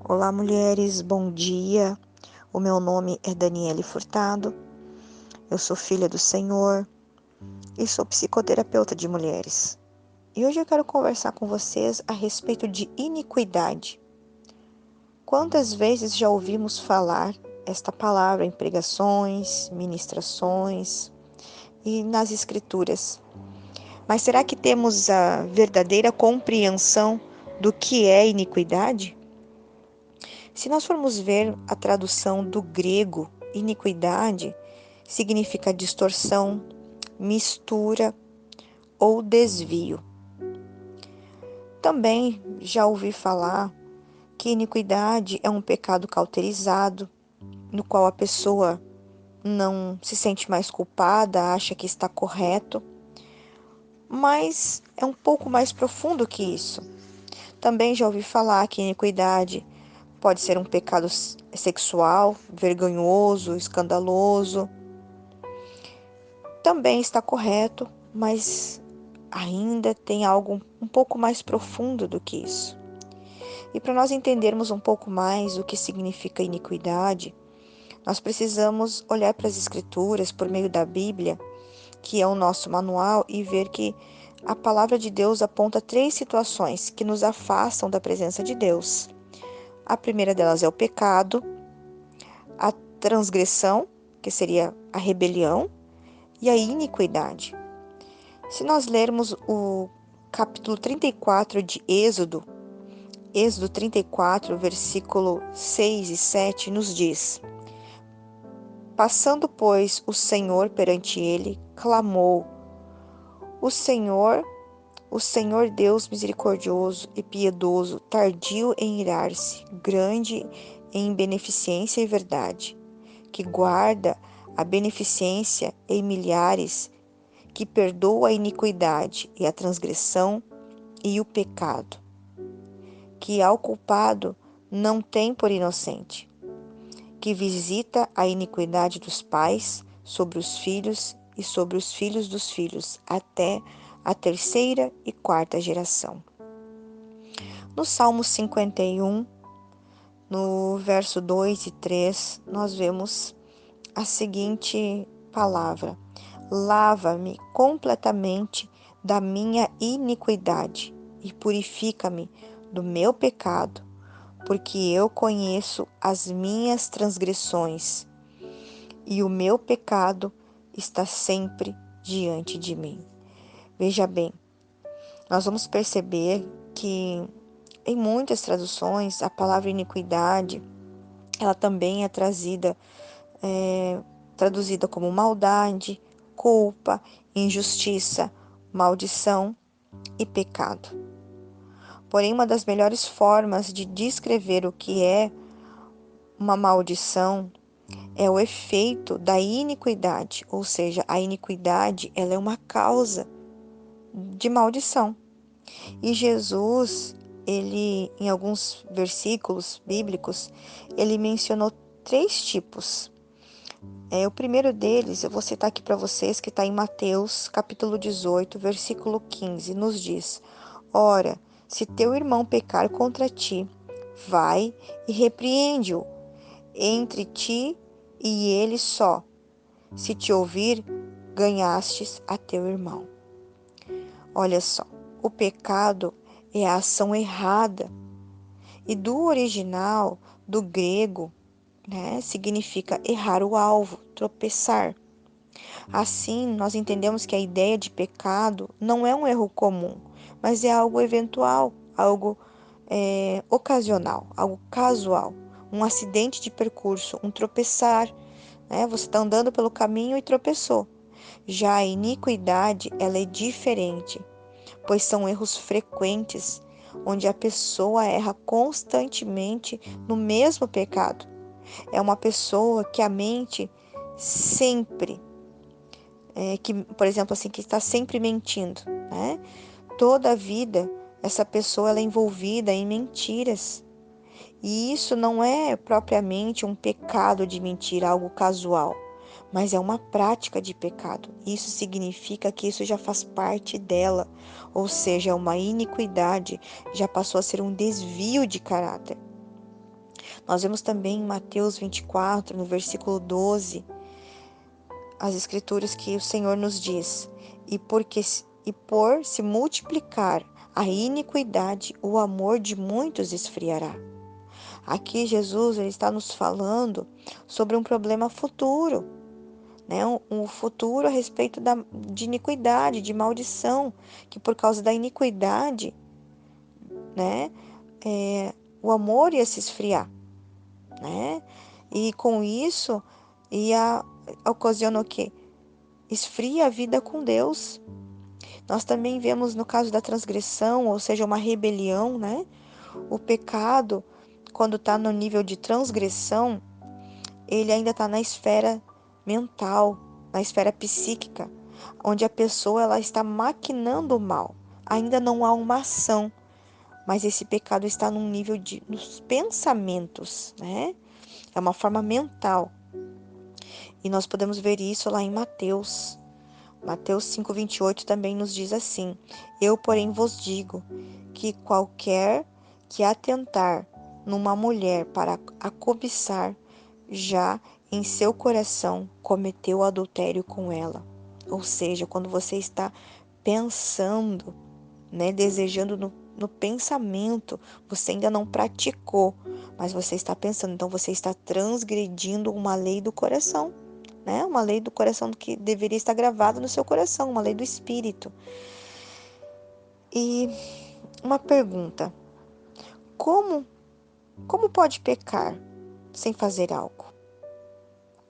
Olá, mulheres, bom dia. O meu nome é Daniele Furtado, eu sou filha do Senhor e sou psicoterapeuta de mulheres. E hoje eu quero conversar com vocês a respeito de iniquidade. Quantas vezes já ouvimos falar esta palavra em pregações, ministrações e nas escrituras? Mas será que temos a verdadeira compreensão do que é iniquidade? Se nós formos ver a tradução do grego, iniquidade significa distorção, mistura ou desvio. Também já ouvi falar que iniquidade é um pecado cauterizado, no qual a pessoa não se sente mais culpada, acha que está correto, mas é um pouco mais profundo que isso. Também já ouvi falar que iniquidade pode ser um pecado sexual, vergonhoso, escandaloso. Também está correto, mas ainda tem algo um pouco mais profundo do que isso. E para nós entendermos um pouco mais o que significa iniquidade, nós precisamos olhar para as Escrituras por meio da Bíblia, que é o nosso manual, e ver que a palavra de Deus aponta 3 situações que nos afastam da presença de Deus. A primeira delas é o pecado, a transgressão, que seria a rebelião, e a iniquidade. Se nós lermos o capítulo 34 de Êxodo 34, versículo 6 e 7, nos diz: Passando, pois, o Senhor perante ele, clamou: O Senhor Deus misericordioso e piedoso, tardio em irar-se, grande em beneficência e verdade, que guarda a beneficência em milhares, que perdoa a iniquidade e a transgressão e o pecado, que ao culpado não tem por inocente, que visita a iniquidade dos pais sobre os filhos e sobre os filhos dos filhos, até a 3ª e 4ª geração. No Salmo 51, no verso 2 e 3, nós vemos a seguinte palavra: Lava-me completamente da minha iniquidade e purifica-me do meu pecado, porque eu conheço as minhas transgressões e o meu pecado está sempre diante de mim. Veja bem, nós vamos perceber que em muitas traduções a palavra iniquidade ela também é traduzida como maldade, culpa, injustiça, maldição e pecado. Porém, uma das melhores formas de descrever o que é uma maldição é o efeito da iniquidade, ou seja, a iniquidade ela é uma causa de maldição. E Jesus, ele em alguns versículos bíblicos, ele mencionou 3 tipos. O primeiro deles, eu vou citar aqui para vocês, que está em Mateus, capítulo 18, versículo 15, nos diz: Ora, se teu irmão pecar contra ti, vai e repreende-o entre ti e ele só. Se te ouvir, ganhastes a teu irmão. Olha só, o pecado é a ação errada. E do original, do grego, significa errar o alvo, tropeçar. Assim, nós entendemos que a ideia de pecado não é um erro comum, mas é algo eventual, algo ocasional, algo casual, um acidente de percurso, um tropeçar. Você está andando pelo caminho e tropeçou. Já a iniquidade, ela é diferente, pois são erros frequentes, onde a pessoa erra constantemente no mesmo pecado. É uma pessoa que a mente sempre, por exemplo, assim, que está sempre mentindo, né? Toda a vida, essa pessoa ela é envolvida em mentiras. E isso não é propriamente um pecado de mentir, algo casual, mas é uma prática de pecado. Isso significa que isso já faz parte dela, ou seja, é uma iniquidade, já passou a ser um desvio de caráter. Nós vemos também em Mateus 24, no versículo 12, as escrituras que o Senhor nos diz: e por se multiplicar a iniquidade, o amor de muitos esfriará. Aqui Jesus ele está nos falando sobre um problema futuro, né? Um futuro a respeito de iniquidade, de maldição, que por causa da iniquidade, né, o amor ia se esfriar, né? E com isso ia ocasionar o quê? Esfria a vida com Deus. Nós também vemos no caso da transgressão, ou seja, uma rebelião, né? O pecado, quando está no nível de transgressão, ele ainda está na esfera mental, na esfera psíquica, onde a pessoa ela está maquinando o mal. Ainda não há uma ação, mas esse pecado está num nível nos pensamentos, né? É uma forma mental. E nós podemos ver isso lá em Mateus. Mateus 5:28 também nos diz assim: Eu, porém, vos digo que qualquer que atentar numa mulher para a cobiçar, já em seu coração cometeu adultério com ela. Ou seja, quando você está pensando, né, desejando no pensamento, você ainda não praticou, mas você está pensando, então você está transgredindo uma lei do coração, né? Uma lei do coração que deveria estar gravada no seu coração, uma lei do espírito. E uma pergunta: como pode pecar sem fazer algo?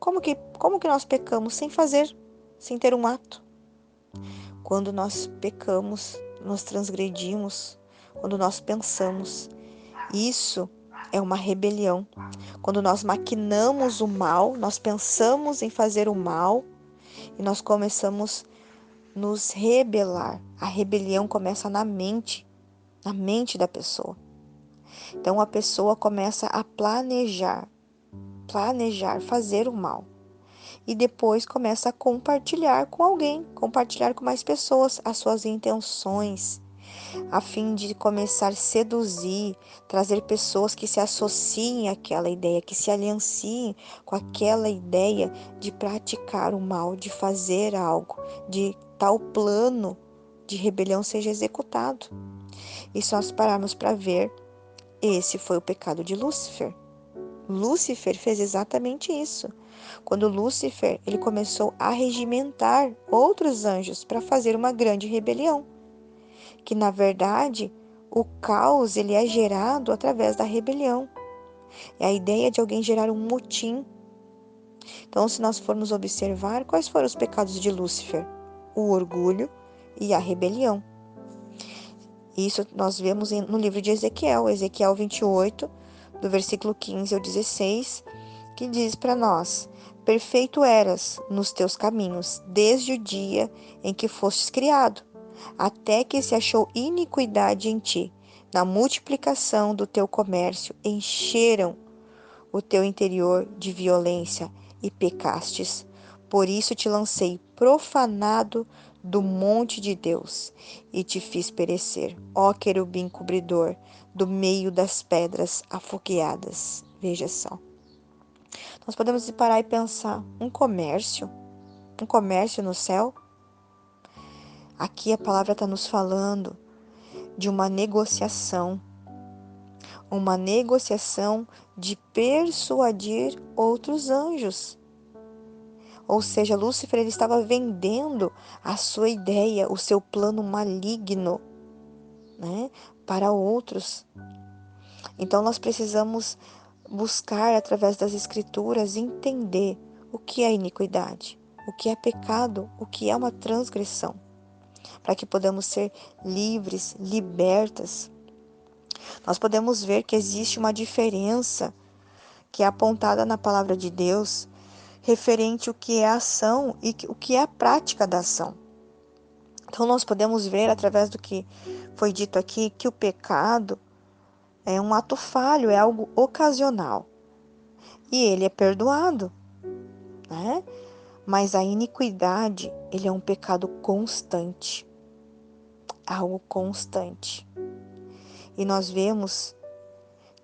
Como que nós pecamos sem fazer, sem ter um ato? Quando nós pecamos, nós transgredimos, quando nós pensamos. Isso é uma rebelião. Quando nós maquinamos o mal, nós pensamos em fazer o mal e nós começamos a nos rebelar. A rebelião começa na mente da pessoa. Então a pessoa começa a planejar, fazer o mal. E depois começa a compartilhar com alguém, compartilhar com mais pessoas as suas intenções, a fim de começar a seduzir, trazer pessoas que se associem àquela ideia, que se alianciem com aquela ideia de praticar o mal, de fazer algo, de tal plano de rebelião seja executado. E se nós pararmos para ver, esse foi o pecado de Lúcifer. Lúcifer fez exatamente isso. Quando Lúcifer ele começou a regimentar outros anjos para fazer uma grande rebelião, que na verdade o caos ele é gerado através da rebelião. É a ideia de alguém gerar um motim. Então, se nós formos observar, quais foram os pecados de Lúcifer? O orgulho e a rebelião. Isso nós vemos no livro de Ezequiel, Ezequiel 28, do versículo 15 ao 16, que diz para nós: Perfeito eras nos teus caminhos, desde o dia em que fostes criado, até que se achou iniquidade em ti. Na multiplicação do teu comércio, encheram o teu interior de violência e pecastes. Por isso te lancei profanado do monte de Deus e te fiz perecer, ó querubim cobridor, do meio das pedras afogueadas. Veja só. Nós podemos parar e pensar, um comércio no céu? Aqui a palavra está nos falando de uma negociação de persuadir outros anjos. Ou seja, Lúcifer ele estava vendendo a sua ideia, o seu plano maligno, né, para outros. Então nós precisamos buscar através das escrituras entender o que é iniquidade, o que é pecado, o que é uma transgressão, para que podamos ser livres, libertas. Nós podemos ver que existe uma diferença que é apontada na palavra de Deus referente ao que é a ação e o que é a prática da ação. Então nós podemos ver através do que foi dito aqui que o pecado é um ato falho, é algo ocasional e ele é perdoado, né? Mas a iniquidade, ele é um pecado constante, algo constante. E nós vemos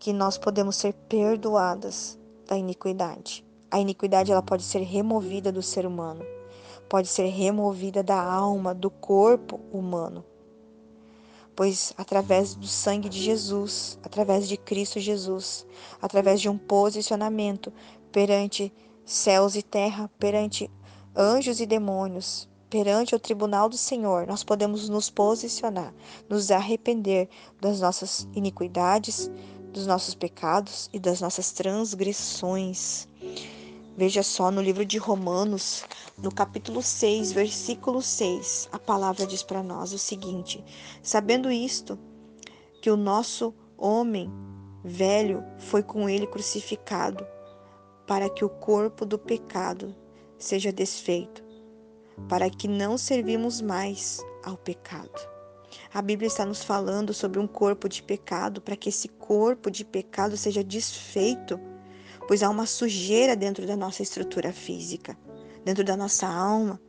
que nós podemos ser perdoadas da iniquidade. A iniquidade ela pode ser removida do ser humano, pode ser removida da alma, do corpo humano. Pois através do sangue de Jesus, através de Cristo Jesus, através de um posicionamento perante céus e terra, perante anjos e demônios, perante o tribunal do Senhor, nós podemos nos posicionar, nos arrepender das nossas iniquidades, dos nossos pecados e das nossas transgressões. Veja só, no livro de Romanos, no capítulo 6, versículo 6, a palavra diz para nós o seguinte: sabendo isto, que o nosso homem velho foi com ele crucificado, para que o corpo do pecado seja desfeito, para que não servimos mais ao pecado. A Bíblia está nos falando sobre um corpo de pecado, para que esse corpo de pecado seja desfeito, pois há uma sujeira dentro da nossa estrutura física, dentro da nossa alma.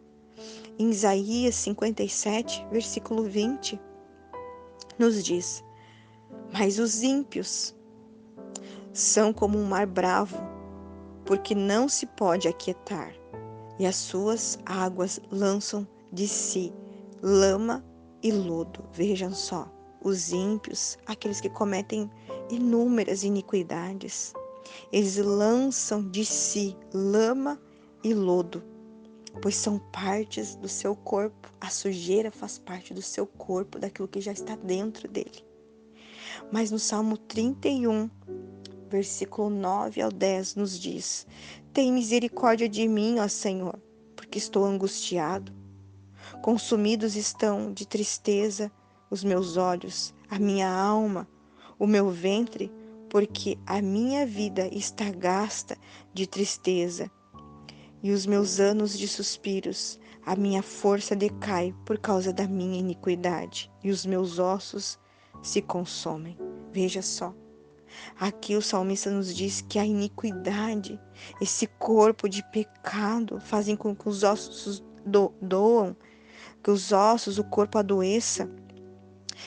Em Isaías 57, versículo 20, nos diz: mas os ímpios são como um mar bravo, porque não se pode aquietar, e as suas águas lançam de si lama e lodo. Vejam só, os ímpios, aqueles que cometem inúmeras iniquidades, eles lançam de si lama e lodo, pois são partes do seu corpo. A sujeira faz parte do seu corpo, daquilo que já está dentro dele. Mas no Salmo 31, versículo 9 ao 10, nos diz: tem misericórdia de mim, ó Senhor, porque estou angustiado. Consumidos estão de tristeza os meus olhos, a minha alma, o meu ventre, porque a minha vida está gasta de tristeza, e os meus anos de suspiros, a minha força decai por causa da minha iniquidade, e os meus ossos se consomem. Veja só, aqui o salmista nos diz que a iniquidade, esse corpo de pecado, fazem com que os ossos doam, que os ossos, o corpo adoeça,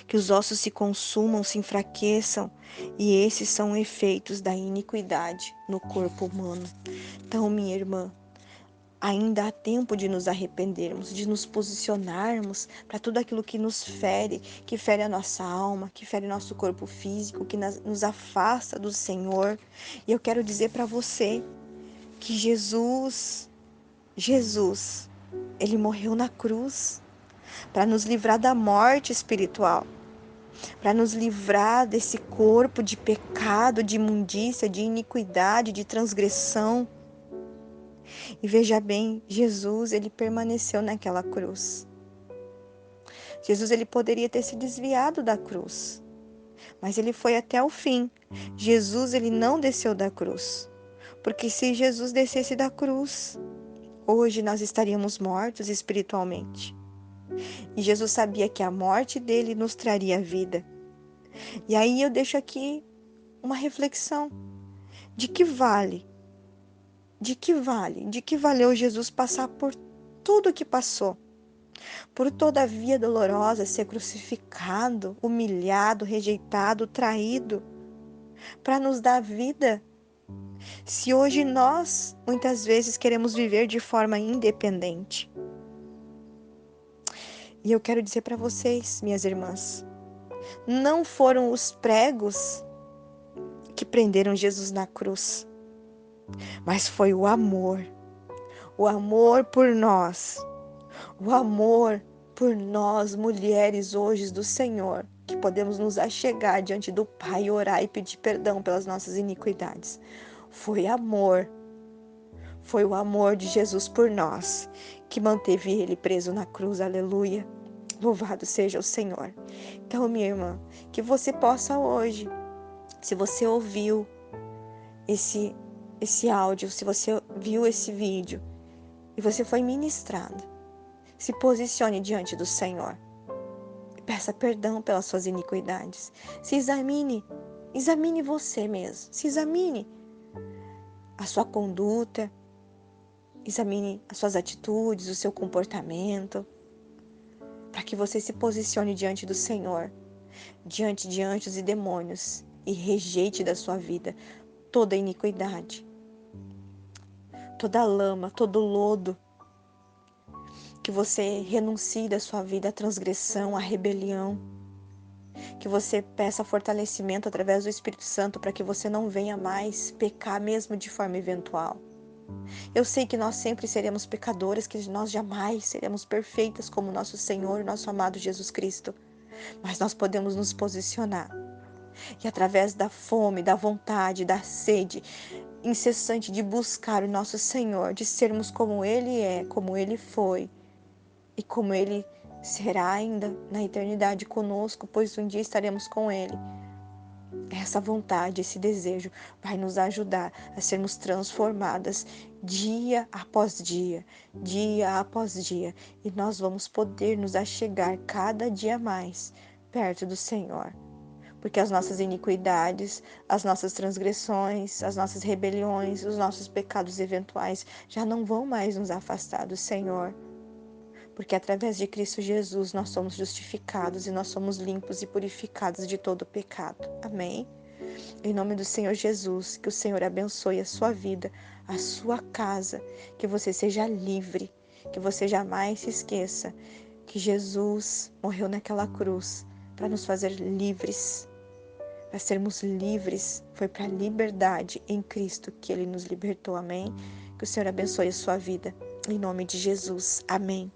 que os ossos se consumam, se enfraqueçam, e esses são efeitos da iniquidade no corpo humano. Então, minha irmã, ainda há tempo de nos arrependermos, de nos posicionarmos para tudo aquilo que nos fere, que fere a nossa alma, que fere nosso corpo físico, que nos afasta do Senhor. E eu quero dizer para você que Jesus, Ele morreu na cruz para nos livrar da morte espiritual, para nos livrar desse corpo de pecado, de imundícia, de iniquidade, de transgressão. E veja bem, Jesus, ele permaneceu naquela cruz. Jesus, ele poderia ter se desviado da cruz, mas ele foi até o fim. Jesus, ele não desceu da cruz, porque se Jesus descesse da cruz, hoje nós estaríamos mortos espiritualmente. E Jesus sabia que a morte dele nos traria vida. E aí eu deixo aqui uma reflexão. De que valeu Jesus passar por tudo o que passou? Por toda a via dolorosa, ser crucificado, humilhado, rejeitado, traído, para nos dar vida? Se hoje nós, muitas vezes, queremos viver de forma independente. E eu quero dizer para vocês, minhas irmãs, não foram os pregos que prenderam Jesus na cruz, mas foi o amor por nós, o amor por nós, mulheres hoje do Senhor, que podemos nos achegar diante do Pai, orar e pedir perdão pelas nossas iniquidades. Foi o amor de Jesus por nós, que manteve ele preso na cruz, aleluia. Louvado seja o Senhor. Então, minha irmã, que você possa hoje, se você ouviu esse áudio, se você viu esse vídeo e você foi ministrado, se posicione diante do Senhor e peça perdão pelas suas iniquidades. Se examine você mesmo, se examine a sua conduta, examine as suas atitudes, o seu comportamento, para que você se posicione diante do Senhor, diante de anjos e demônios, e rejeite da sua vida toda iniquidade, toda lama, todo lodo. Que você renuncie da sua vida à transgressão, à rebelião. Que você peça fortalecimento através do Espírito Santo para que você não venha mais pecar mesmo de forma eventual. Eu sei que nós sempre seremos pecadores, que nós jamais seremos perfeitas como nosso Senhor e nosso amado Jesus Cristo. Mas nós podemos nos posicionar. E através da fome, da vontade, da sede incessante de buscar o nosso Senhor, de sermos como Ele é, como Ele foi e como Ele será ainda na eternidade conosco, pois um dia estaremos com Ele. Essa vontade, esse desejo vai nos ajudar a sermos transformadas dia após dia, dia após dia, e nós vamos poder nos achegar cada dia mais perto do Senhor. Porque as nossas iniquidades, as nossas transgressões, as nossas rebeliões, os nossos pecados eventuais já não vão mais nos afastar do Senhor. Porque através de Cristo Jesus nós somos justificados e nós somos limpos e purificados de todo pecado. Amém? Em nome do Senhor Jesus, que o Senhor abençoe a sua vida, a sua casa, que você seja livre, que você jamais se esqueça que Jesus morreu naquela cruz para nos fazer livres, para sermos livres. Foi para a liberdade em Cristo que Ele nos libertou. Amém? Que o Senhor abençoe a sua vida. Em nome de Jesus. Amém.